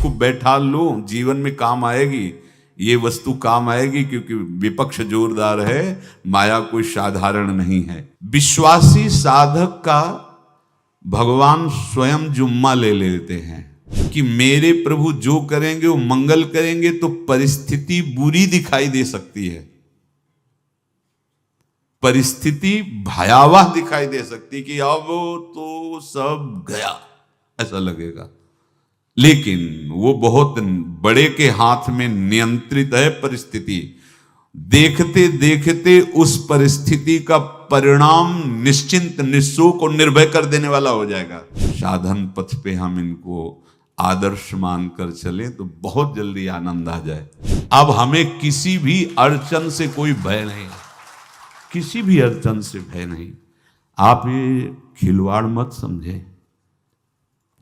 इसको बैठा लो, जीवन में काम आएगी, ये वस्तु काम आएगी, क्योंकि विपक्ष जोरदार है, माया कोई साधारण नहीं है। विश्वासी साधक का भगवान स्वयं जुम्मा ले लेते हैं कि मेरे प्रभु जो करेंगे वो मंगल करेंगे। तो परिस्थिति बुरी दिखाई दे सकती है, परिस्थिति भयावह दिखाई दे सकती कि अब तो सब गया, ऐसा लगेगा, लेकिन वो बहुत बड़े के हाथ में नियंत्रित है परिस्थिति। देखते देखते उस परिस्थिति का परिणाम निश्चिंत, निःशोक और निर्भय कर देने वाला हो जाएगा। साधन पथ पे हम इनको आदर्श मानकर चले तो बहुत जल्दी आनंद आ जाए। अब हमें किसी भी अड़चन से कोई भय नहीं, किसी भी अड़चन से भय नहीं। आप ये खिलवाड़ मत समझे,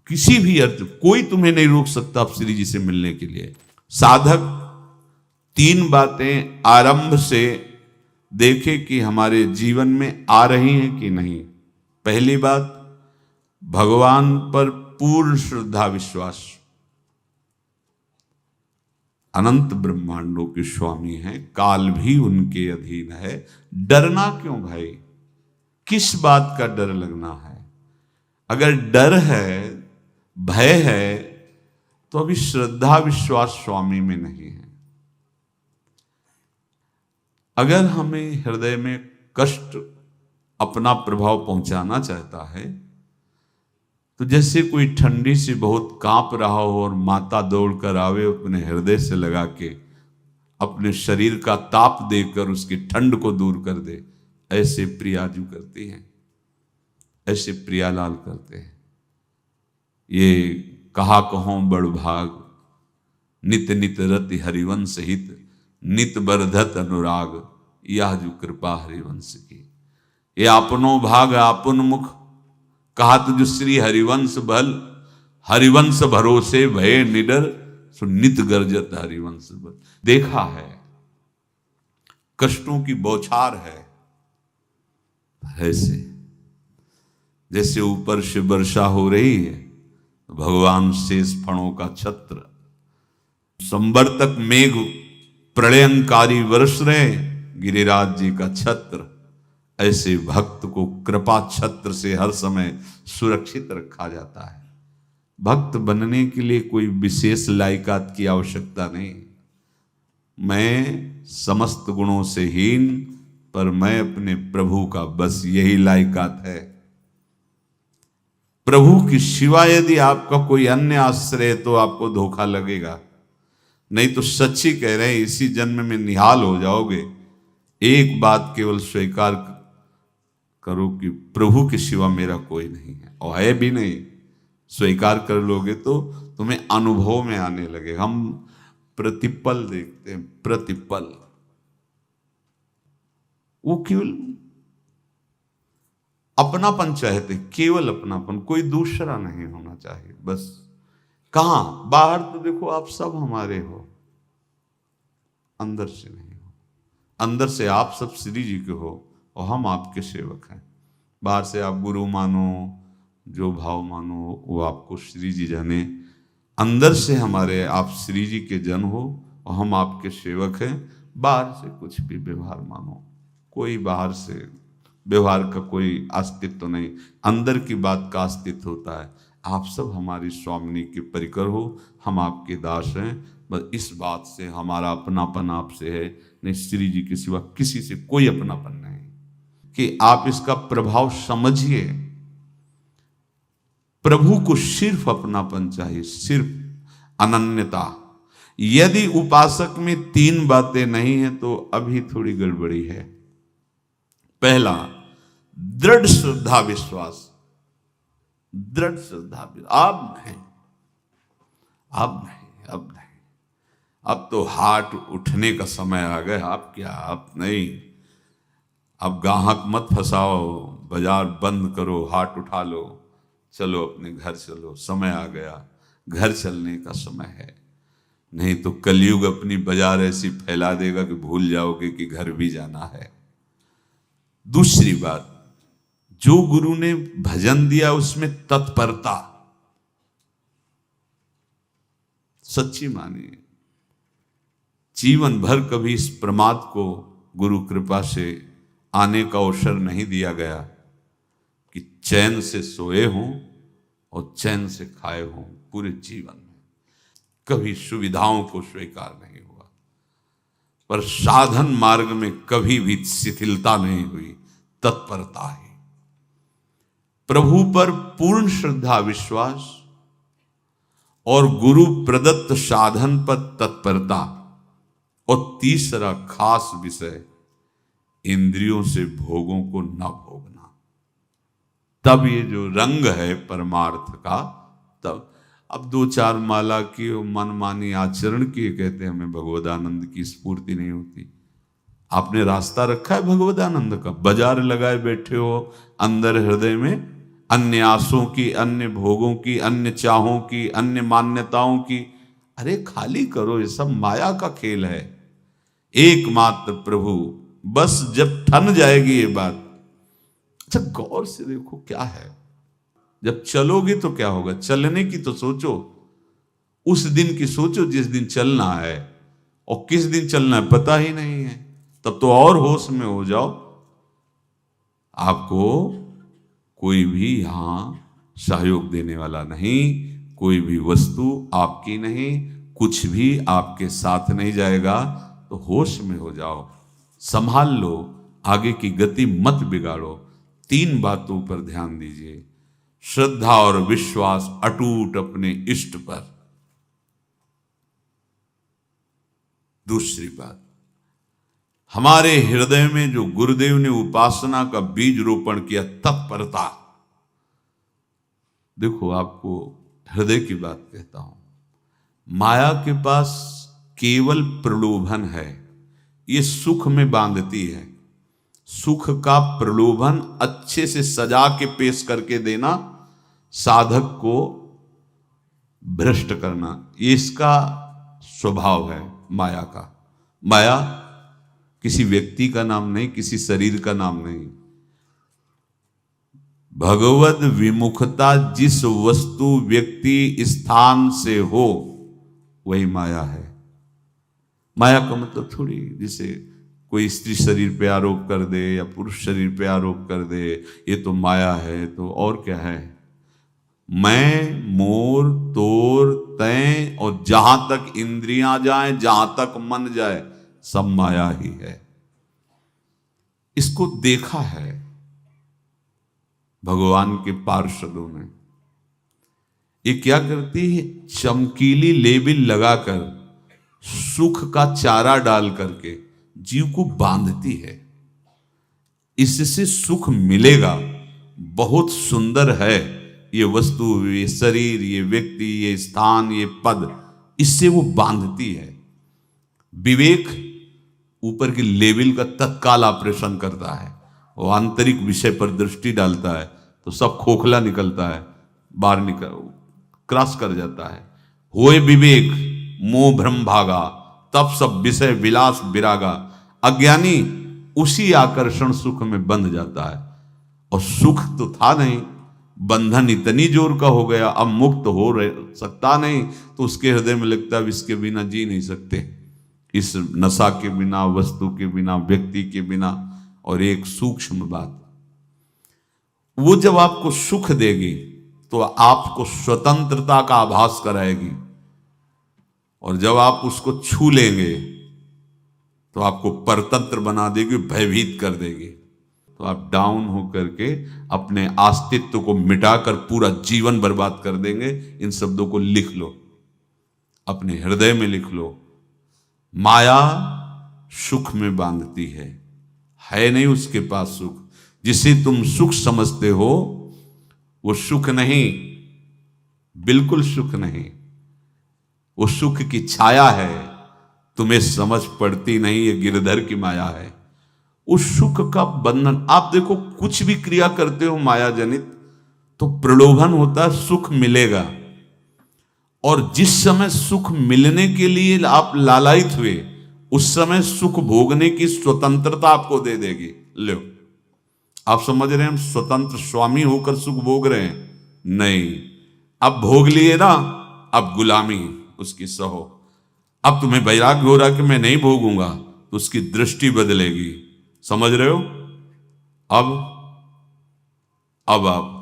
किसी भी अर्थ कोई तुम्हें नहीं रोक सकता आप श्री जी से मिलने के लिए। साधक 3 बातें आरंभ से देखे कि हमारे जीवन में आ रही हैं कि नहीं। पहली बात, भगवान पर पूर्ण श्रद्धा विश्वास। अनंत ब्रह्मांडों के स्वामी हैं, काल भी उनके अधीन है। डरना क्यों भाई, किस बात का डर लगना है? अगर डर है, भय है, तो अभी श्रद्धा विश्वास स्वामी में नहीं है। अगर हमें हृदय में कष्ट अपना प्रभाव पहुंचाना चाहता है, तो जैसे कोई ठंडी से बहुत कांप रहा हो और माता दौड़कर आवे, अपने हृदय से लगा के अपने शरीर का ताप देकर उसकी ठंड को दूर कर दे, ऐसे प्रियाजू करती हैं, ऐसे प्रियालाल करते हैं। ये कहा कहो बड़ भाग, नित नित रति हरिवंश हित, नित बरधत अनुराग, यह जो कृपा हरिवंश की। ये आपनो भाग आपन मुख, कहा तुझ श्री हरिवंश बल, हरिवंश भरोसे भय निडर, सो नित गर्जत हरिवंश बल। देखा है, कष्टों की बौछार है, ऐसे जैसे ऊपर से वर्षा हो रही है, भगवान शेष फणों का छत्र, संवर्तक मेघ प्रलयंकारी वर्ष रहे, गिरिराज जी का छत्र। ऐसे भक्त को कृपा छत्र से हर समय सुरक्षित रखा जाता है। भक्त बनने के लिए कोई विशेष लायकात की आवश्यकता नहीं। मैं समस्त गुणों से हीन, पर मैं अपने प्रभु का, बस यही लायकात है। प्रभु की सिवा यदि आपका कोई अन्य आश्रय है तो आपको धोखा लगेगा, नहीं तो सच्ची कह रहे हैं, इसी जन्म में निहाल हो जाओगे। एक बात केवल स्वीकार करो कि प्रभु के सिवा मेरा कोई नहीं है, और है भी नहीं। स्वीकार कर लोगे तो तुम्हें अनुभव में आने लगे। हम प्रतिपल देखते हैं, प्रतिपल, वो केवल अपनापन चाहते, केवल अपनापन, कोई दूसरा नहीं होना चाहिए बस। कहां बाहर तो देखो आप सब हमारे हो, अंदर से नहीं हो। अंदर से आप सब श्री जी के हो और हम आपके सेवक हैं। बाहर से आप गुरु मानो, जो भाव मानो, वो आपको श्री जी जाने। अंदर से हमारे आप श्री जी के जन हो और हम आपके सेवक हैं। बाहर से कुछ भी व्यवहार मानो, कोई बाहर से व्यवहार का कोई अस्तित्व नहीं, अंदर की बात का अस्तित्व होता है। आप सब हमारी स्वामिनी के परिकर हो, हम आपके दास हैं। बस इस बात से हमारा अपनापन आपसे है, नहीं श्री जी के सिवा किसी से कोई अपनापन नहीं। कि आप इसका प्रभाव समझिए। प्रभु को सिर्फ अपनापन चाहिए, सिर्फ अनन्यता। यदि उपासक में 3 बातें नहीं है तो अभी थोड़ी गड़बड़ी है। पहला, दृढ़ श्रद्धा विश्वास। दृढ़ श्रद्धा, अब नहीं, अब नहीं, अब नहीं, अब तो हाथ उठने का समय आ गया। अब क्या, अब नहीं, अब गाहक मत फंसाओ, बाजार बंद करो, हाथ उठा लो, चलो अपने घर चलो, समय आ गया, घर चलने का समय है। नहीं तो कलयुग अपनी बाजार ऐसी फैला देगा कि भूल जाओगे कि घर भी जाना है। दूसरी बात, जो गुरु ने भजन दिया उसमें तत्परता। सच्ची मानिए। जीवन भर कभी इस प्रमाद को गुरु कृपा से आने का अवसर नहीं दिया गया कि चैन से सोए हों और चैन से खाए हों। पूरे जीवन में कभी सुविधाओं को स्वीकार नहीं हुआ, पर साधन मार्ग में कभी भी शिथिलता नहीं हुई, तत्परता ही। प्रभु पर पूर्ण श्रद्धा विश्वास और गुरु प्रदत्त साधन पर तत्परता, और तीसरा खास विषय इंद्रियों से भोगों को न भोगना। तब ये जो रंग है परमार्थ का, तब अब 2-4 माला की मनमानी आचरण किए कहते हैं हमें भगवदानंद की स्फूर्ति नहीं होती। आपने रास्ता रखा है भगवदानंद का, बाजार लगाए बैठे हो अंदर हृदय में अन्य आसों की, अन्य भोगों की, अन्य चाहों की, अन्य मान्यताओं की। अरे खाली करो, ये सब माया का खेल है। एकमात्र प्रभु, बस जब ठन जाएगी ये बात। अच्छा गौर से देखो क्या है, जब चलोगे तो क्या होगा, चलने की तो सोचो, उस दिन की सोचो जिस दिन चलना है, और किस दिन चलना है पता ही नहीं है, तब तो और होश में हो जाओ। आपको कोई भी यहां सहयोग देने वाला नहीं, कोई भी वस्तु आपकी नहीं, कुछ भी आपके साथ नहीं जाएगा। तो होश में हो जाओ, संभाल लो, आगे की गति मत बिगाड़ो। 3 बातों पर ध्यान दीजिए, श्रद्धा और विश्वास अटूट अपने इष्ट पर। दूसरी बात, हमारे हृदय में जो गुरुदेव ने उपासना का बीज रोपण किया, तत्परता। देखो आपको हृदय की बात कहता हूं, माया के पास केवल प्रलोभन है, ये सुख में बांधती है। सुख का प्रलोभन अच्छे से सजा के पेश करके देना, साधक को भ्रष्ट करना, ये इसका स्वभाव है माया का। माया किसी व्यक्ति का नाम नहीं, किसी शरीर का नाम नहीं। भगवत विमुखता जिस वस्तु व्यक्ति स्थान से हो वही माया है। माया का मतलब थोड़ी जैसे कोई स्त्री शरीर पे आरोप कर दे या पुरुष शरीर पे आरोप कर दे, ये तो माया है, तो और क्या है। मैं, मोर, तोर, तय और जहां तक इंद्रियां जाएं, जहां तक मन जाए, सब माया ही है। इसको देखा है भगवान के पार्षदों ने। ये क्या करती है, चमकीली लेबिल लगाकर, सुख का चारा डाल करके जीव को बांधती है। इससे सुख मिलेगा, बहुत सुंदर है ये वस्तु, ये शरीर, ये व्यक्ति, ये स्थान, ये पद, इससे वो बांधती है। विवेक ऊपर की लेवल का तत्काल ऑपरेशन करता है, वो आंतरिक विषय पर दृष्टि डालता है तो सब खोखला निकलता है, बाहर निकल क्रॉस कर जाता है। होए विवेक मोह भ्रम भागा, तब सब विषय विलास विरागा। अज्ञानी उसी आकर्षण सुख में बंध जाता है, और सुख तो था नहीं, बंधन इतनी जोर का हो गया, अब मुक्त हो सकता नहीं, तो उसके हृदय में लगता है इसके बिना जी नहीं सकते, इस नशा के बिना, वस्तु के बिना, व्यक्ति के बिना। और एक सूक्ष्म बात, वो जब आपको सुख देगी तो आपको स्वतंत्रता का आभास कराएगी, और जब आप उसको छू लेंगे तो आपको परतंत्र बना देगी, भयभीत कर देगी। तो आप डाउन होकर के अपने अस्तित्व को मिटाकर पूरा जीवन बर्बाद कर देंगे। इन शब्दों को लिख लो, अपने हृदय में लिख लो। माया सुख में बांधती है नहीं उसके पास सुख। जिसे तुम सुख समझते हो वो सुख नहीं, बिल्कुल सुख नहीं, वो सुख की छाया है, तुम्हें समझ पड़ती नहीं, ये गिरधर की माया है। उस सुख का बंधन, आप देखो कुछ भी क्रिया करते हो माया जनित तो प्रलोभन होता है, सुख मिलेगा, और जिस समय सुख मिलने के लिए आप लालायित हुए उस समय सुख भोगने की स्वतंत्रता आपको दे देगी। लो, आप समझ रहे हैं हम स्वतंत्र स्वामी होकर सुख भोग रहे हैं? नहीं, अब भोग लिए ना, अब गुलामी, उसकी सहो। अब तुम्हें वैराग्य हो रहा कि मैं नहीं भोगूंगा, तो उसकी दृष्टि बदलेगी। समझ रहे हो? अब आप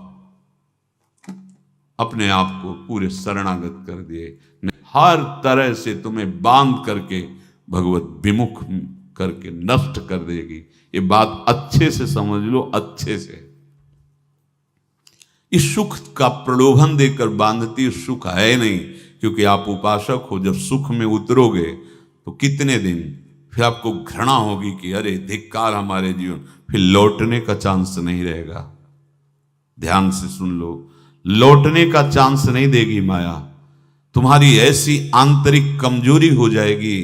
अपने आप को पूरे शरणागत कर दिए, हर तरह से तुम्हें बांध करके भगवत विमुख करके नष्ट कर देगी। ये बात अच्छे से समझ लो, अच्छे से। इस सुख का प्रलोभन देकर बांधती सुख है नहीं, क्योंकि आप उपासक हो। जब सुख में उतरोगे तो कितने दिन फिर आपको घृणा होगी कि अरे धिक्कार हमारे जीवन, फिर लौटने का चांस नहीं रहेगा। ध्यान से सुन लो, लौटने का चांस नहीं देगी माया। तुम्हारी ऐसी आंतरिक कमजोरी हो जाएगी,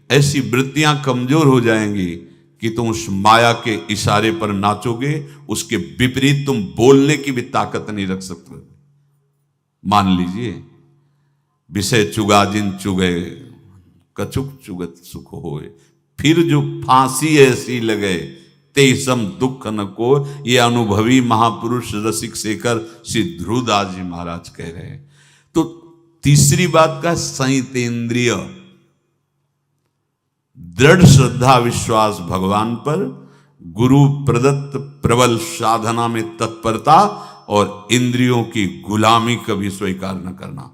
ऐसी वृत्तियां कमजोर हो जाएंगी कि तुम उस माया के इशारे पर नाचोगे, उसके विपरीत तुम बोलने की भी ताकत नहीं रख सकते। मान लीजिए, विषय चुगा जिन चुगे, कछुक चुगत सुख होए, फिर जो फांसी ऐसी लगे तेसम दुख न को। ये अनुभवी महापुरुष रसिक शेखर श्री ध्रुवदास जी महाराज कह रहे हैं। तो तीसरी बात का संयतेंद्रिय, दृढ़ श्रद्धा विश्वास भगवान पर, गुरु प्रदत्त प्रबल साधना में तत्परता, और इंद्रियों की गुलामी कभी स्वीकार न करना।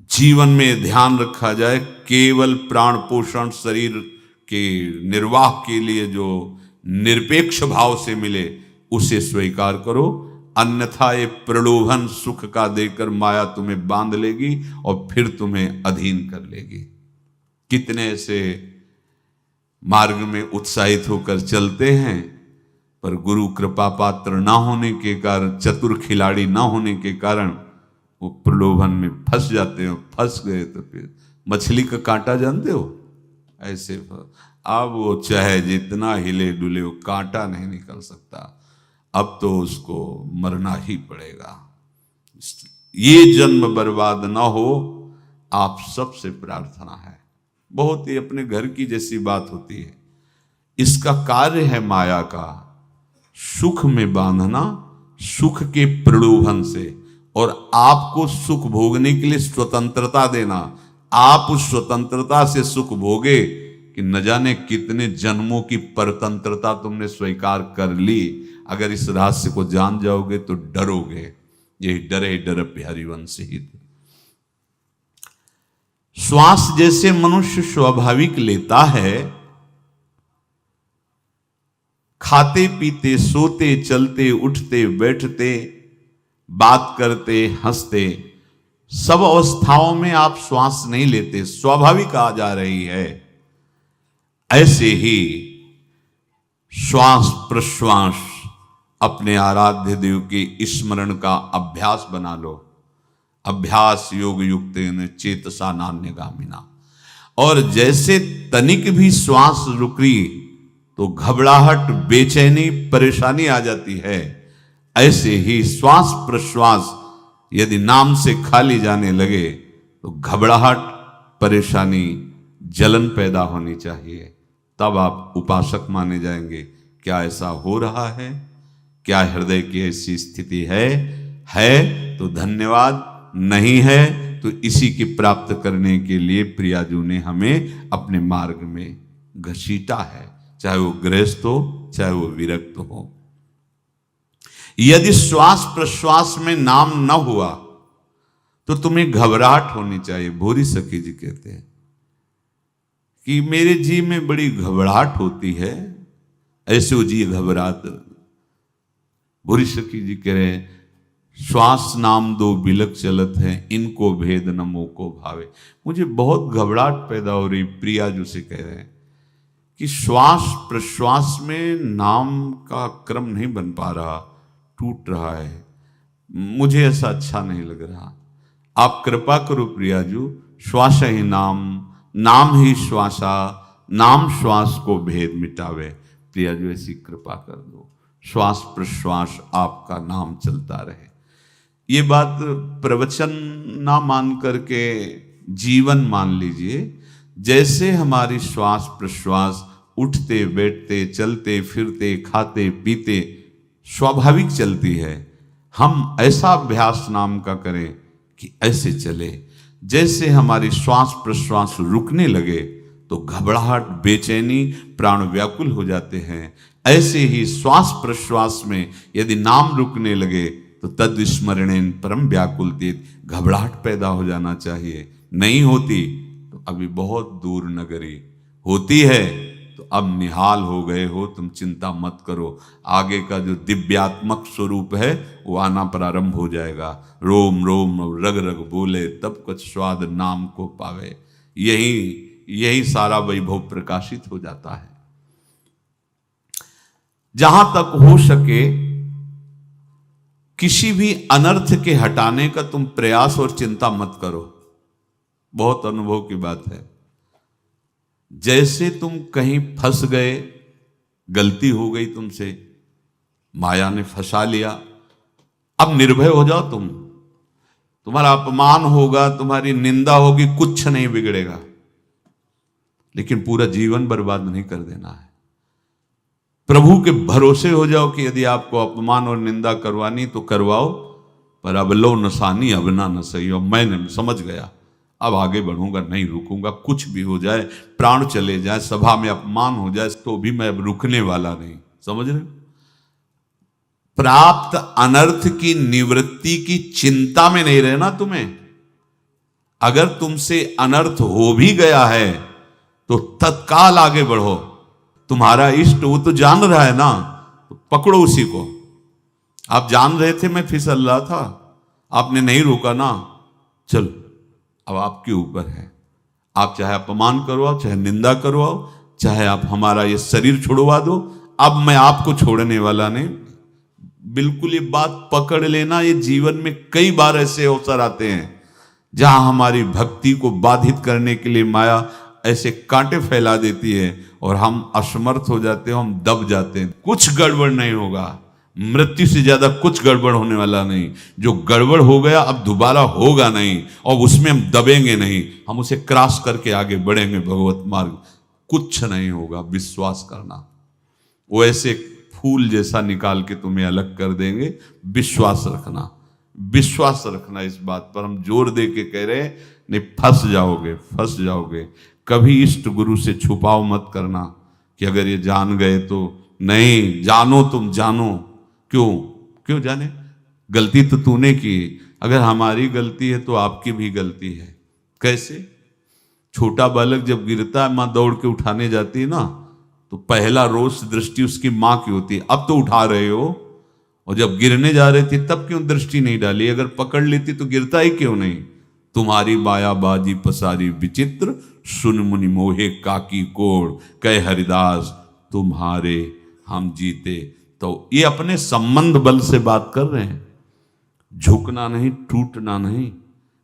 जीवन में ध्यान रखा जाए, केवल प्राण पोषण शरीर के निर्वाह के लिए जो निरपेक्ष भाव से मिले उसे स्वीकार करो, अन्यथा ये प्रलोभन सुख का देकर माया तुम्हें बांध लेगी और फिर तुम्हें अधीन कर लेगी। कितने ऐसे मार्ग में उत्साहित होकर चलते हैं, पर गुरु कृपा पात्र ना होने के कारण, चतुर खिलाड़ी ना होने के कारण वो प्रलोभन में फंस जाते हैं। फंस गए तो फिर मछली का कांटा जानते हो, ऐसे अब वो चाहे जितना हिले डुले वो कांटा नहीं निकल सकता, अब तो उसको मरना ही पड़ेगा। ये जन्म बर्बाद ना हो, आप सबसे प्रार्थना है। बहुत ही अपने घर की जैसी बात होती है। इसका कार्य है माया का सुख में बांधना, सुख के प्रलोभन से, और आपको सुख भोगने के लिए स्वतंत्रता देना। आप उस स्वतंत्रता से सुख भोगे कि न जाने कितने जन्मों की परतंत्रता तुमने स्वीकार कर ली। अगर इस रहस्य को जान जाओगे तो डरोगे। यही डरे डर हरिवंश हित। श्वास जैसे मनुष्य स्वाभाविक लेता है, खाते पीते सोते चलते उठते बैठते बात करते हंसते, सब अवस्थाओं में आप श्वास नहीं लेते, स्वाभाविक आ जा रही है। ऐसे ही श्वास प्रश्वास अपने आराध्य देव के स्मरण का अभ्यास बना लो। अभ्यास योग युक्तेन चेतसा नान्यगामिना। और जैसे तनिक भी श्वास रुकी तो घबराहट, बेचैनी, परेशानी आ जाती है, ऐसे ही श्वास प्रश्वास यदि नाम से खाली जाने लगे तो घबराहट, परेशानी, जलन पैदा होनी चाहिए। तब आप उपासक माने जाएंगे। क्या ऐसा हो रहा है? क्या हृदय की ऐसी स्थिति है तो धन्यवाद, नहीं है तो इसी की प्राप्त करने के लिए प्रियाजू ने हमें अपने मार्ग में घसीटा है, चाहे वो गृहस्थ हो चाहे वो विरक्त हो। यदि श्वास प्रश्वास में नाम न हुआ तो तुम्हें घबराहट होनी चाहिए। भूरी सखी जी कहते हैं कि मेरे जी में बड़ी घबराहट होती है, ऐसे वो जी घबरात। भूरी सखी जी कह रहे हैं, श्वास नाम दो बिलक चलत है, इनको भेद न मोको भावे। मुझे बहुत घबराहट पैदा हो रही। प्रिया जो से कह रहे हैं कि श्वास प्रश्वास में नाम का क्रम नहीं बन पा रहा, टूट रहा है, मुझे ऐसा अच्छा नहीं लग रहा। आप कृपा करो प्रियाजू, श्वास ही नाम, नाम ही श्वासा, नाम श्वास को भेद मिटावे। प्रियाजू ऐसी कृपा कर दो, श्वास प्रश्वास आपका नाम चलता रहे। ये बात प्रवचन ना मान करके जीवन मान लीजिए। जैसे हमारी श्वास प्रश्वास उठते बैठते चलते फिरते खाते पीते स्वाभाविक चलती है, हम ऐसा अभ्यास नाम का करें कि ऐसे चले। जैसे हमारी श्वास प्रश्वास रुकने लगे तो घबराहट, बेचैनी, प्राण व्याकुल हो जाते हैं, ऐसे ही श्वास प्रश्वास में यदि नाम रुकने लगे तो तद स्मरणेन परम व्याकुलतीत, घबराहट पैदा हो जाना चाहिए। नहीं होती तो अभी बहुत दूर नगरी, होती है तो अब निहाल हो गए हो, तुम चिंता मत करो। आगे का जो दिव्यात्मक स्वरूप है वो आना प्रारंभ हो जाएगा। रोम रोम रग रग बोले तब कुछ स्वाद नाम को पावे, यही सारा वैभव प्रकाशित हो जाता है। जहां तक हो सके किसी भी अनर्थ के हटाने का तुम प्रयास और चिंता मत करो। बहुत अनुभव की बात है। जैसे तुम कहीं फंस गए, गलती हो गई तुमसे, माया ने फंसा लिया, अब निर्भय हो जाओ। तुम्हारा अपमान होगा, तुम्हारी निंदा होगी, कुछ नहीं बिगड़ेगा, लेकिन पूरा जीवन बर्बाद नहीं कर देना है। प्रभु के भरोसे हो जाओ कि यदि आपको अपमान और निंदा करवानी तो करवाओ, पर अब लो नसानी अब ना न सही हो। मैंने समझ गया, अब आगे बढ़ूंगा, नहीं रुकूंगा। कुछ भी हो जाए, प्राण चले जाए, सभा में अपमान हो जाए, तो भी मैं अब रुकने वाला नहीं। समझ रहे? प्राप्त अनर्थ की निवृत्ति की चिंता में नहीं रहना तुम्हें। अगर तुमसे अनर्थ हो भी गया है तो तत्काल आगे बढ़ो। तुम्हारा इष्ट वो तो जान रहा है ना, तो पकड़ो उसी को। आप जान रहे थे मैं फिसल रहा था, आपने नहीं रोका ना, चलो अब आपके ऊपर है। आप चाहे अपमान करवाओ, चाहे निंदा करवाओ, चाहे आप हमारा ये शरीर छुड़वा दो, अब मैं आपको छोड़ने वाला नहीं। बिल्कुल ये बात पकड़ लेना। ये जीवन में कई बार ऐसे अवसर आते हैं जहां हमारी भक्ति को बाधित करने के लिए माया ऐसे कांटे फैला देती है और हम असमर्थ हो जाते हैं, हम दब जाते हैं। कुछ गड़बड़ नहीं होगा, मृत्यु से ज्यादा कुछ गड़बड़ होने वाला नहीं। जो गड़बड़ हो गया अब दोबारा होगा नहीं, और उसमें हम दबेंगे नहीं, हम उसे क्रॉस करके आगे बढ़ेंगे भगवत मार्ग। कुछ नहीं होगा, विश्वास करना। वो ऐसे फूल जैसा निकाल के तुम्हें अलग कर देंगे। विश्वास रखना, विश्वास रखना। इस बात पर हम जोर दे के कह रहे हैं, नहीं फंस जाओगे, फंस जाओगे। कभी इष्ट गुरु से छुपाओ मत करना कि अगर ये जान गए तो। नहीं, जानो, तुम जानो। क्यों जाने? गलती तो तूने की। अगर हमारी गलती है तो आपकी भी गलती है। कैसे? छोटा बालक जब गिरता है, मां दौड़ के उठाने जाती है ना, तो पहला रोष दृष्टि उसकी मां की होती है। अब तो उठा रहे हो, और जब गिरने जा रहे थे तब क्यों दृष्टि नहीं डाली? अगर पकड़ लेती तो गिरता ही क्यों नहीं? तुम्हारी मायाबाजी पसारी विचित्र, सुन मुनि मोहे काकी कोड़, कह हरिदास तुम्हारे हम जीते। तो ये अपने संबंध बल से बात कर रहे हैं। झुकना नहीं, टूटना नहीं।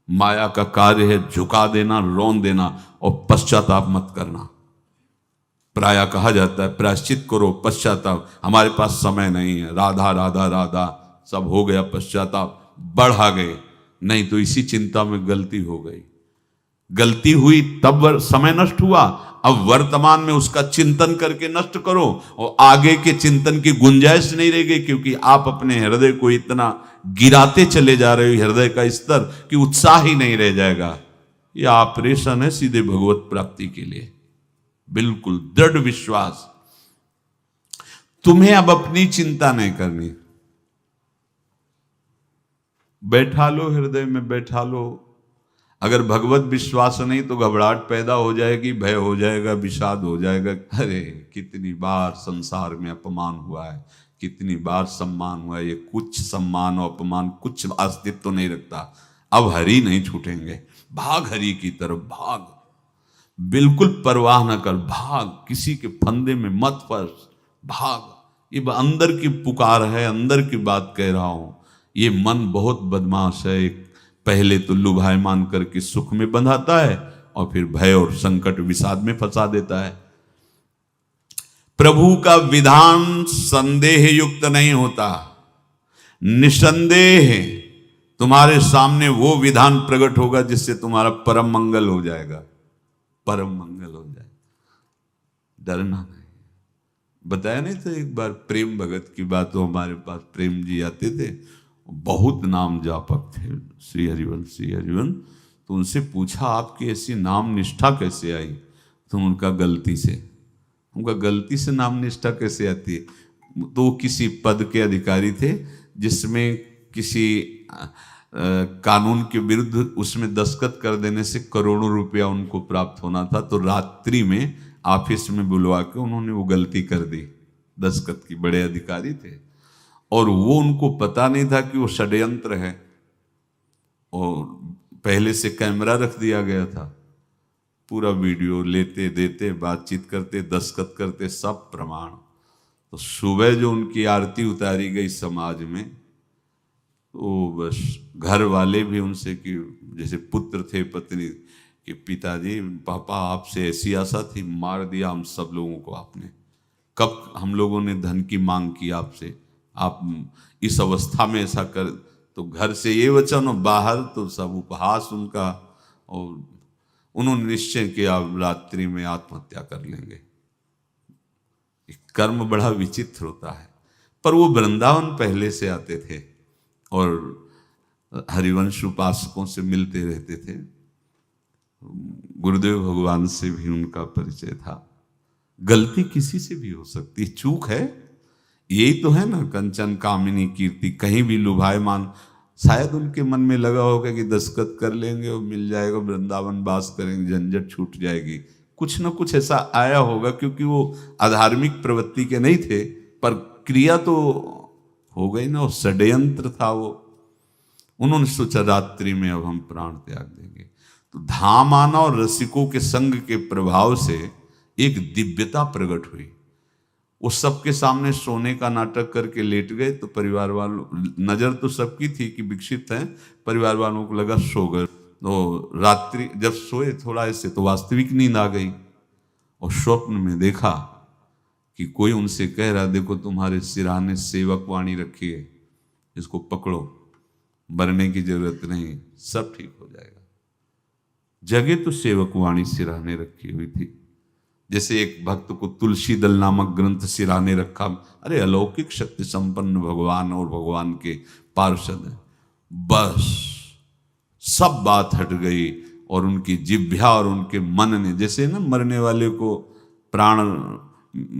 माया का कार्य है झुका देना, रौन देना, और पश्चाताप मत करना। प्राय कहा जाता है प्रायश्चित करो, पश्चाताप। हमारे पास समय नहीं है। राधा राधा राधा सब हो गया, पश्चाताप बढ़ा गए। नहीं तो इसी चिंता में गलती हो गई। गलती हुई तब समय नष्ट हुआ, अब वर्तमान में उसका चिंतन करके नष्ट करो, और आगे के चिंतन की गुंजाइश नहीं रह गई, क्योंकि आप अपने हृदय को इतना गिराते चले जा रहे हो, हृदय का स्तर, कि उत्साह ही नहीं रह जाएगा। यह ऑपरेशन है सीधे भगवत प्राप्ति के लिए। बिल्कुल दृढ़ विश्वास। तुम्हें अब अपनी चिंता नहीं करनी। बैठा लो, हृदय में बैठा लो। अगर भगवत विश्वास नहीं तो घबराहट पैदा हो जाएगी, भय हो जाएगा, विषाद हो जाएगा। अरे कितनी बार संसार में अपमान हुआ है, कितनी बार सम्मान हुआ है। ये कुछ सम्मान और अपमान कुछ अस्तित्व तो नहीं रखता। अब हरि नहीं छूटेंगे। भाग हरि की तरफ, भाग। बिल्कुल परवाह न कर, भाग। किसी के फंदे में मत फंस, भाग। ये अंदर की पुकार है, अंदर की बात कह रहा हूं। ये मन बहुत बदमाश है। पहले तो लुभायमान करके सुख में बंधाता है, और फिर भय और संकट विषाद में फंसा देता है। प्रभु का विधान संदेह युक्त नहीं होता। निसंदेह तुम्हारे सामने वो विधान प्रकट होगा जिससे तुम्हारा परम मंगल हो जाएगा, परम मंगल हो जाएगा। डरना नहीं। बताया नहीं था एक बार प्रेम भगत की बात। तो हमारे पास प्रेम जी आते थे, बहुत नाम जापक थे, श्री हरिवंश, श्री हरिवंश। तो उनसे पूछा आपकी ऐसी नाम निष्ठा कैसे आई? तो उनका गलती से। उनका गलती से नाम निष्ठा कैसे आती है? तो वो किसी पद के अधिकारी थे जिसमें किसी कानून के विरुद्ध उसमें दस्तखत कर देने से करोड़ों रुपया उनको प्राप्त होना था। तो रात्रि में ऑफिस में बुलवा के उन्होंने वो गलती कर दी दस्तखत की। बड़े अधिकारी थे और वो उनको पता नहीं था कि वो षड्यंत्र है, और पहले से कैमरा रख दिया गया था। पूरा वीडियो लेते देते, बातचीत करते, दस्तखत करते, सब प्रमाण। तो सुबह जो उनकी आरती उतारी गई समाज में, तो बस घर वाले भी उनसे कि जैसे पुत्र थे पत्नी कि पिताजी पापा आपसे ऐसी आशा थी, मार दिया हम सब लोगों को आपने। कब हम लोगों ने धन की मांग की आपसे, आप इस अवस्था में ऐसा कर। तो घर से ये वचन और बाहर तो सब उपहास उनका, और उन्होंने निश्चय किया अब रात्रि में आत्महत्या कर लेंगे। कर्म बड़ा विचित्र होता है। पर वो वृंदावन पहले से आते थे और हरिवंश उपासकों से मिलते रहते थे। गुरुदेव भगवान से भी उनका परिचय था। गलती किसी से भी हो सकती, चूक है, यही तो है ना। कंचन कामिनी कीर्ति, कहीं भी लुभायमान। शायद उनके मन में लगा होगा कि दस्तखत कर लेंगे और मिल जाएगा, वृंदावन वास करेंगे, झंझट छूट जाएगी। कुछ ना कुछ ऐसा आया होगा, क्योंकि वो अधार्मिक प्रवृत्ति के नहीं थे, पर क्रिया तो हो गई ना, वो षड्यंत्र था वो। उन्होंने सोचा रात्रि में अब हम प्राण त्याग देंगे। तो धाम आना और रसिकों के संग के प्रभाव से एक दिव्यता प्रकट हुई। वो सबके सामने सोने का नाटक करके लेट गए। तो परिवार वालों, नजर तो सबकी थी कि विकसित हैं, परिवार वालों को लगा सो गए। तो रात्रि जब सोए थोड़ा ऐसे, तो वास्तविक नींद आ गई और स्वप्न में देखा कि कोई उनसे कह रहा, देखो तुम्हारे सिरहाने सेवक वाणी रखी है, इसको पकड़ो, मरने की जरूरत नहीं, सब ठीक हो जाएगा। जगह तो सेवक वाणी सिरहाने रखी हुई थी। जैसे एक भक्त को तुलसी दल नामक ग्रंथ सिरहाने रखा। अरे अलौकिक शक्ति संपन्न भगवान और भगवान के पार्षद हैं। बस सब बात हट गई और उनकी जिह्वा और उनके मन ने, जैसे ना मरने वाले को प्राण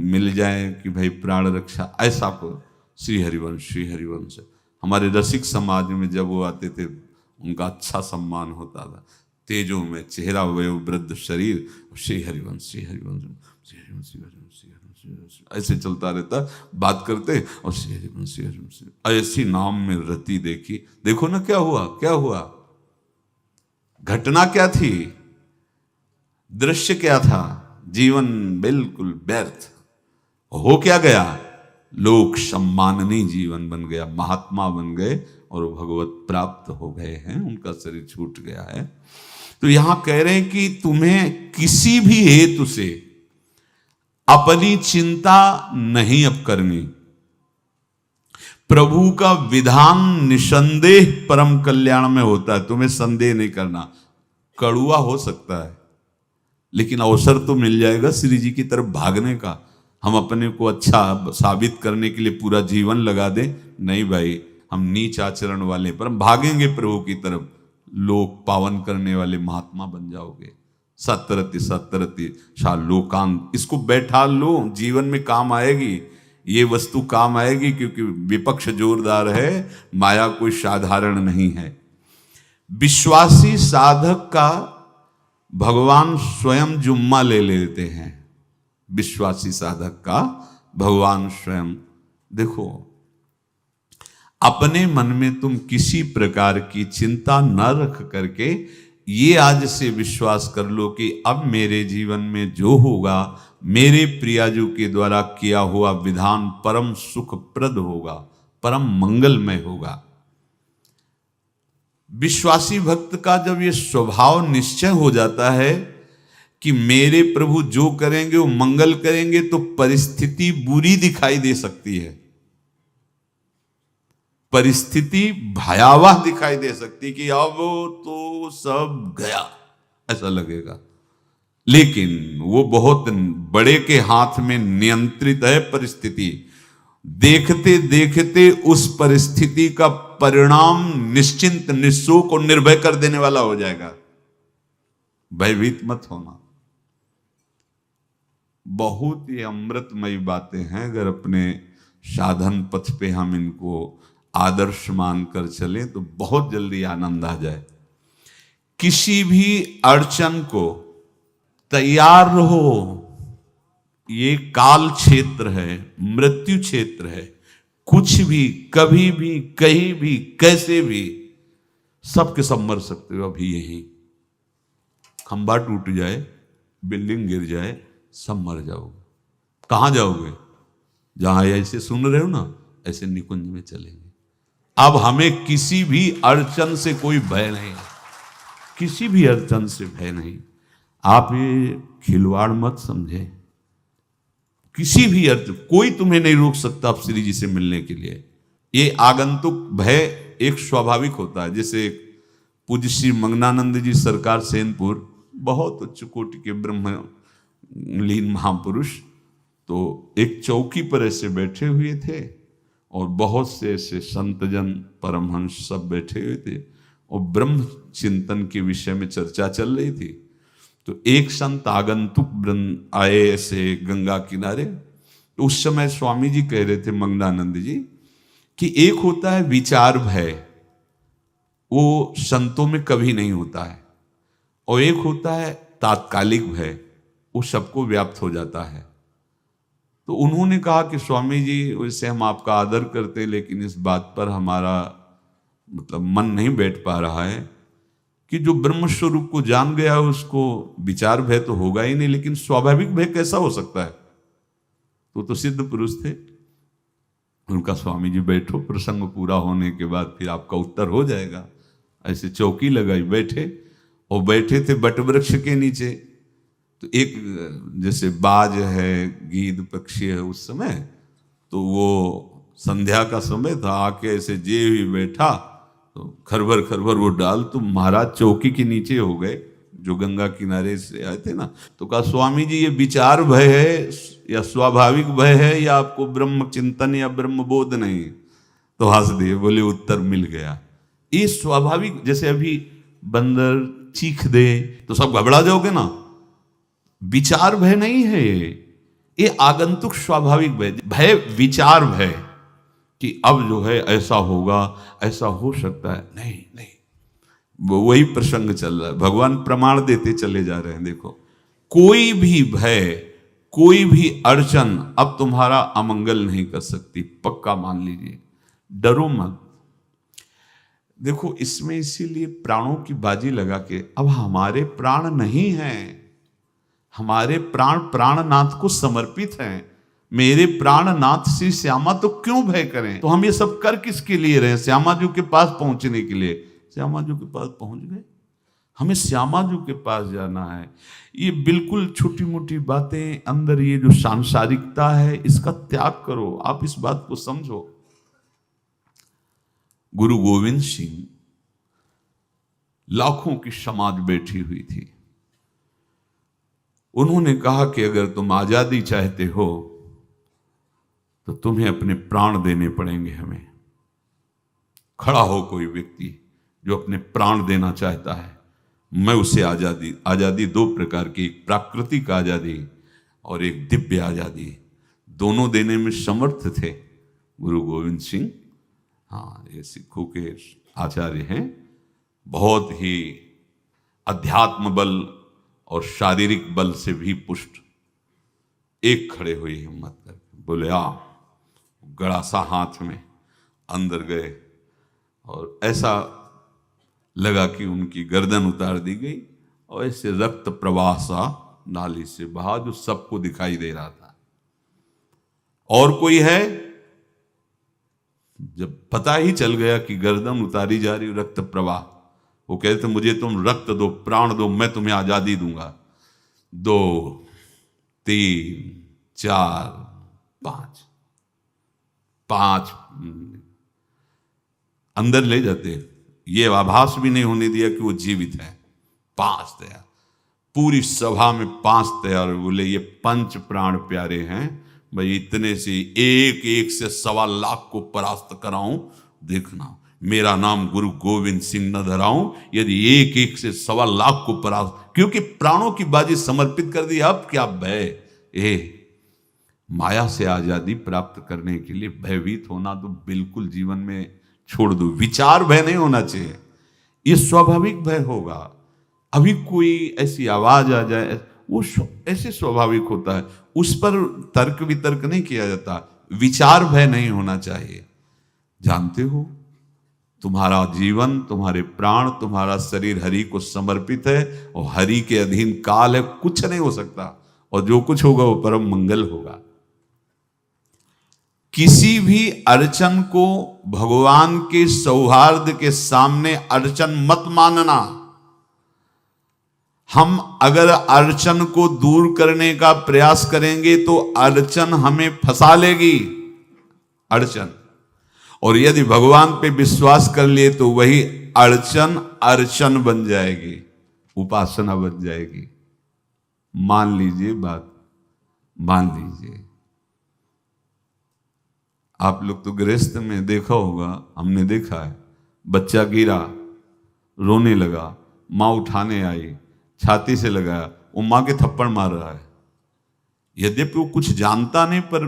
मिल जाए कि भाई प्राण रक्षा, ऐसा को श्री हरिवंश हमारे रसिक समाज में जब वो आते थे उनका अच्छा सम्मान होता था। तेजो में चेहरा, वयो वृद्ध शरीर, श्री हरिवंश ऐसे चलता रहता, बात करते और श्री हरिवंश ऐसी नाम में रति देखी। देखो ना क्या हुआ, घटना क्या थी, दृश्य क्या था, जीवन बिल्कुल व्यर्थ हो क्या गया, लोक सम्माननीय जीवन बन गया, महात्मा बन गए और भगवत प्राप्त हो गए हैं, उनका शरीर छूट गया है। तो यहां कह रहे हैं कि तुम्हें किसी भी हेतु से अपनी चिंता नहीं अब करनी। प्रभु का विधान निसंदेह परम कल्याण में होता है, तुम्हें संदेह नहीं करना। कड़ुआ हो सकता है लेकिन अवसर तो मिल जाएगा श्री जी की तरफ भागने का। हम अपने को अच्छा साबित करने के लिए पूरा जीवन लगा दें, नहीं भाई, हम नीच आचरण वाले पर हम भागेंगे प्रभु की तरफ, लोक पावन करने वाले महात्मा बन जाओगे। सतरति शा लोकांत, इसको बैठा लो, जीवन में काम आएगी, ये वस्तु काम आएगी, क्योंकि विपक्ष जोरदार है, माया कोई साधारण नहीं है। विश्वासी साधक का भगवान स्वयं जुम्मा ले लेते हैं। विश्वासी साधक का भगवान स्वयं, देखो अपने मन में तुम किसी प्रकार की चिंता न रख करके ये आज से विश्वास कर लो कि अब मेरे जीवन में जो होगा, मेरे प्रियाजू के द्वारा किया हुआ विधान परम सुखप्रद होगा, परम मंगलमय होगा। विश्वासी भक्त का जब ये स्वभाव निश्चय हो जाता है कि मेरे प्रभु जो करेंगे वो मंगल करेंगे, तो परिस्थिति बुरी दिखाई दे सकती है, परिस्थिति भयावह दिखाई दे सकती कि अब तो सब गया, ऐसा लगेगा। लेकिन वो बहुत बड़े के हाथ में नियंत्रित है परिस्थिति। देखते देखते उस परिस्थिति का परिणाम निश्चिंत, निःशोक और निर्भय कर देने वाला हो जाएगा। भयभीत मत होना। बहुत ही अमृतमयी बातें हैं, अगर अपने साधन पथ पे हम इनको आदर्श मानकर चलें तो बहुत जल्दी आनंद आ जाए। किसी भी अड़चन को तैयार रहो, ये काल क्षेत्र है, मृत्यु क्षेत्र है। कुछ भी, कभी भी, कहीं भी, कैसे भी, सबके सब मर सकते हो। अभी यही खंबा टूट जाए, बिल्डिंग गिर जाए, सब मर जाओगे। कहां जाओगे? जहां ऐसे सुन रहे हो ना, ऐसे निकुंज में चलेंगे। अब हमें किसी भी अड़चन से कोई भय नहीं, किसी भी अड़चन से भय नहीं। आप ये खिलवाड़ मत समझे। किसी भी अर्थ कोई तुम्हें नहीं रोक सकता आप श्री जी से मिलने के लिए। ये आगंतुक भय एक स्वाभाविक होता है। जैसे पूज्य श्री मंगनानंद जी सरकार सेनपुर, बहुत उच्च कोटि के ब्रह्मलीन महापुरुष, तो एक चौकी पर ऐसे बैठे हुए थे और बहुत से ऐसे संतजन परमहंस सब बैठे हुए थे और ब्रह्म चिंतन के विषय में चर्चा चल रही थी। तो एक संत आगंतुक वृंद आए ऐसे गंगा किनारे। तो उस समय स्वामी जी कह रहे थे मंगनानंद जी कि एक होता है विचार भय, वो संतों में कभी नहीं होता है, और एक होता है तात्कालिक भय, वो सबको व्याप्त हो जाता है। तो उन्होंने कहा कि स्वामी जी, वैसे हम आपका आदर करते हैं, लेकिन इस बात पर हमारा मतलब मन नहीं बैठ पा रहा है कि जो ब्रह्म स्वरूप को जान गया है उसको विचार भय तो होगा ही नहीं, लेकिन स्वाभाविक भय कैसा हो सकता है? तो सिद्ध पुरुष थे। उनका स्वामी जी बैठो, प्रसंग पूरा होने के बाद फिर आपका उत्तर हो जाएगा। ऐसे चौकी लगाई, बैठे, और बैठे थे बटवृक्ष के नीचे। तो एक जैसे बाज है, गीद पक्षी है, उस समय तो वो संध्या का समय था, आके ऐसे जे ही बैठा तो खरबर खरबर वो डाल, तो महाराज चौकी के नीचे हो गए, जो गंगा किनारे से आए थे ना। तो कहा स्वामी जी, ये विचार भय है या स्वाभाविक भय है या आपको ब्रह्म चिंतन या ब्रह्म बोध नहीं? तो हंस दिए, बोले उत्तर मिल गया। ये स्वाभाविक, जैसे अभी बंदर चीख दे तो सब घबरा जाओगे ना, विचार भय नहीं है ये आगंतुक स्वाभाविक भय। भय विचार भय कि अब जो है ऐसा होगा, ऐसा हो सकता है, नहीं नहीं, वही प्रसंग चल रहा है। भगवान प्रमाण देते चले जा रहे हैं। देखो, कोई भी भय, कोई भी अड़चन अब तुम्हारा अमंगल नहीं कर सकती, पक्का मान लीजिए। डरो मत। देखो, इसमें इसीलिए प्राणों की बाजी लगा के, अब हमारे प्राण नहीं हैं, हमारे प्राण प्राणनाथ को समर्पित हैं। मेरे प्राणनाथ श्री श्यामा, तो क्यों भय करें? तो हम ये सब कर किसके लिए रहे? श्यामा जी के पास पहुंचने के लिए। श्यामा जी के पास पहुंच गए, हमें श्यामा जी के पास जाना है। ये बिल्कुल छोटी मोटी बातें, अंदर ये जो सांसारिकता है, इसका त्याग करो। आप इस बात को समझो। गुरु गोविंद सिंह, लाखों की समाज बैठी हुई थी। उन्होंने कहा कि अगर तुम आजादी चाहते हो तो तुम्हें अपने प्राण देने पड़ेंगे। हमें खड़ा हो कोई व्यक्ति जो अपने प्राण देना चाहता है, मैं उसे आजादी, आजादी दो प्रकार की, एक प्राकृतिक आजादी और एक दिव्य आजादी, दोनों देने में समर्थ थे गुरु गोविंद सिंह। हाँ, ये सिखों के आचार्य हैं, बहुत ही अध्यात्म बल और शारीरिक बल से भी पुष्ट। एक खड़े हुए हिम्मत करके, बोले आ, गड़ासा हाथ में, अंदर गए और ऐसा लगा कि उनकी गर्दन उतार दी गई और ऐसे रक्त प्रवाह सा नाली से बहा, जो सबको दिखाई दे रहा था। और कोई है? जब पता ही चल गया कि गर्दन उतारी जा रही, रक्त प्रवाह, वो कहते मुझे तुम रक्त दो, प्राण दो, मैं तुम्हें आजादी दूंगा। 2 3 4 5 अंदर ले जाते, ये आभास भी नहीं होने दिया कि वो जीवित है। 5 तैयार, पूरी सभा में 5 तैयार। बोले ये पंच प्राण प्यारे हैं भाई, इतने से एक एक से 1.25 लाख को परास्त कराऊं, देखना। मेरा नाम गुरु गोविंद सिंह न धराऊं, यदि एक एक से 1.25 को परास्त, क्योंकि प्राणों की बाजी समर्पित कर दी। अब क्या भय, माया से आजादी प्राप्त करने के लिए भयभीत होना तो बिल्कुल जीवन में छोड़ दो। विचार भय नहीं होना चाहिए, ये स्वाभाविक भय होगा। अभी कोई ऐसी आवाज आ जाए, वो ऐसे स्वाभाविक होता है, उस पर तर्क वितर्क नहीं किया जाता। विचार भय नहीं होना चाहिए। जानते हो, तुम्हारा जीवन, तुम्हारे प्राण, तुम्हारा शरीर हरि को समर्पित है और हरि के अधीन काल है, कुछ नहीं हो सकता, और जो कुछ होगा वो परम मंगल होगा। किसी भी अड़चन को भगवान के सौहार्द के सामने अड़चन मत मानना। हम अगर अड़चन को दूर करने का प्रयास करेंगे तो अड़चन हमें फंसा लेगी, अड़चन। और यदि भगवान पे विश्वास कर लिए तो वही अड़चन अर्चन बन जाएगी, उपासना बन जाएगी। मान लीजिए बात, मान लीजिए आप लोग तो गृहस्थ में देखा होगा, हमने देखा है, बच्चा गिरा, रोने लगा, माँ उठाने आई, छाती से लगाया, वो माँ के थप्पड़ मार रहा है। यद्यपि वो कुछ जानता नहीं, पर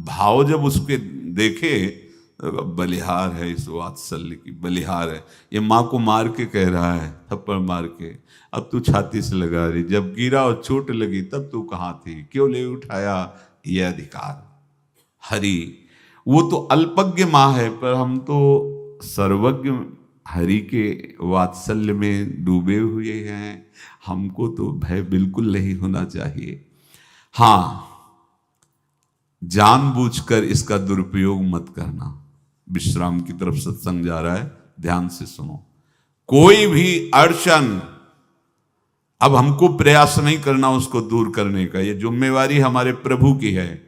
भाव जब उसके देखे, बलिहार है इस वात्सल्य की, बलिहार है, ये माँ को मार के कह रहा है, थप्पड़ मार के, अब तू छाती से लगा रही, जब गिरा और चोट लगी तब तू कहाँ थी, क्यों ले उठाया, ये अधिकार। हरि वो तो अल्पज्ञ माँ है, पर हम तो सर्वज्ञ हरि के वात्सल्य में डूबे हुए हैं। हमको तो भय बिल्कुल नहीं होना चाहिए। हाँ, जानबूझकर इसका दुरुपयोग मत करना। विश्राम की तरफ सत्संग जा रहा है, ध्यान से सुनो। कोई भी अड़चन, अब हमको प्रयास नहीं करना उसको दूर करने का, ये जिम्मेवारी हमारे प्रभु की है।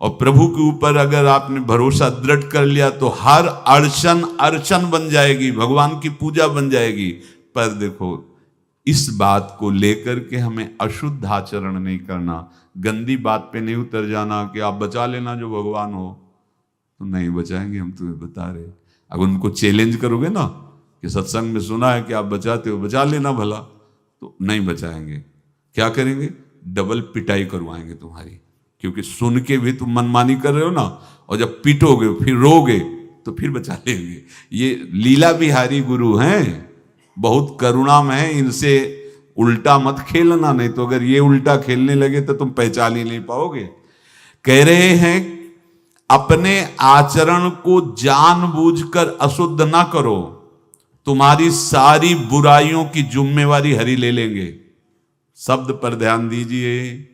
और प्रभु के ऊपर अगर आपने भरोसा दृढ़ कर लिया तो हर अड़चन अर्चन बन जाएगी, भगवान की पूजा बन जाएगी। पर देखो, इस बात को लेकर के हमें अशुद्ध आचरण नहीं करना, गंदी बात पे नहीं उतर जाना कि आप बचा लेना जो भगवान हो। तो नहीं बचाएंगे, हम तुम्हें बता रहे। अगर उनको चैलेंज करोगे ना कि सत्संग में सुना है कि आप बचाते हो, बचा लेना भला, तो नहीं बचाएंगे। क्या करेंगे? डबल पिटाई करवाएंगे तुम्हारी, क्योंकि सुन के भी तुम मनमानी कर रहे हो ना, और जब पीटोगे फिर रोगे तो फिर बचा लेंगे। ये लीला बिहारी गुरु हैं, बहुत करुणामय है, इनसे उल्टा मत खेलना, नहीं तो अगर ये उल्टा खेलने लगे तो तुम पहचान ही नहीं पाओगे। कह रहे हैं अपने आचरण को जानबूझकर अशुद्ध ना करो, तुम्हारी सारी बुराइयों की जिम्मेवारी हरि ले लेंगे। शब्द पर ध्यान दीजिए,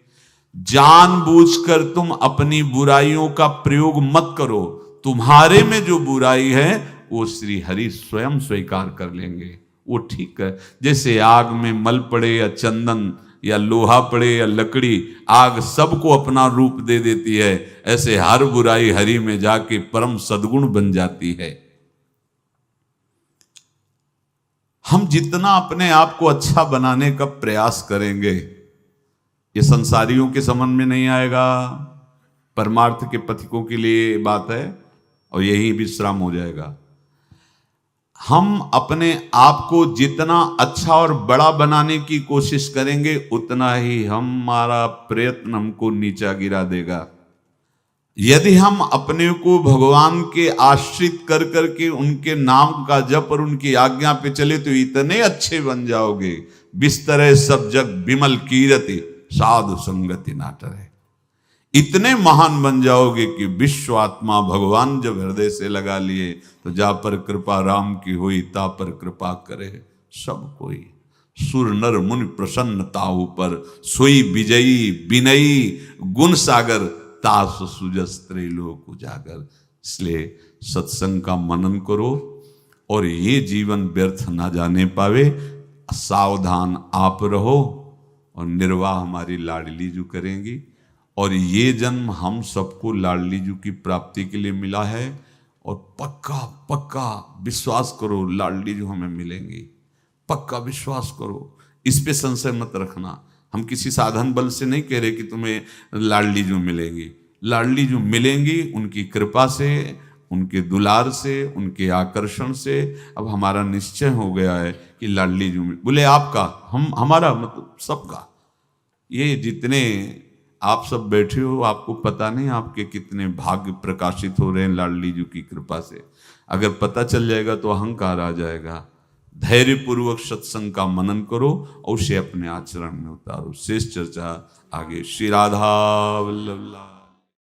जानबूझकर तुम अपनी बुराइयों का प्रयोग मत करो। तुम्हारे में जो बुराई है वो श्री हरि स्वयं स्वीकार कर लेंगे, वो ठीक है। जैसे आग में मल पड़े या चंदन या लोहा पड़े या लकड़ी, आग सबको अपना रूप दे देती है, ऐसे हर बुराई हरि में जाके परम सद्गुण बन जाती है। हम जितना अपने आप को अच्छा बनाने का प्रयास करेंगे, ये संसारियों के समझ में नहीं आएगा, परमार्थ के पथिकों के लिए बात है, और यही विश्राम हो जाएगा। हम अपने आप को जितना अच्छा और बड़ा बनाने की कोशिश करेंगे, उतना ही हमारा प्रयत्न हमको नीचा गिरा देगा। यदि हम अपने को भगवान के आश्रित कर करके उनके नाम का जप और उनकी आज्ञा पे चले तो इतने अच्छे बन जाओगे, बिस्तरे सब जग विमल कीरति साधु संगति नाटर है। इतने महान बन जाओगे कि विश्व आत्मा भगवान जब हृदय से लगा लिए तो जा पर कृपा राम की हुई, ता पर कृपा करे सब कोई। सुर नर मुनि प्रसन्नता ऊपर, सोई विजयी विनयी गुण सागर, तास सुजस त्रैलोक उजागर। इसलिए सत्संग का मनन करो और ये जीवन व्यर्थ ना जाने पावे। सावधान आप रहो, और निर्वाह हमारी लाडली जू करेंगी। और ये जन्म हम सबको लाडली जू की प्राप्ति के लिए मिला है, और पक्का पक्का विश्वास करो लाडली जू हमें मिलेंगी। पक्का विश्वास करो, इस पे संशय मत रखना। हम किसी साधन बल से नहीं कह रहे कि तुम्हें लाडली जू मिलेंगी। लाडली जू मिलेंगी उनकी कृपा से, उनके दुलार से, उनके आकर्षण से अब हमारा निश्चय हो गया है कि लाडली जी बोले आपका, हमारा मतलब सबका। ये जितने आप सब बैठे हो, आपको पता नहीं आपके कितने भाग्य प्रकाशित हो रहे हैं लाडली जी की कृपा से। अगर पता चल जाएगा तो अहंकार आ जाएगा। धैर्य पूर्वक सत्संग का मनन करो और उसे अपने आचरण में उतारो। शेष चर्चा आगे। श्री राधा वल्लभ।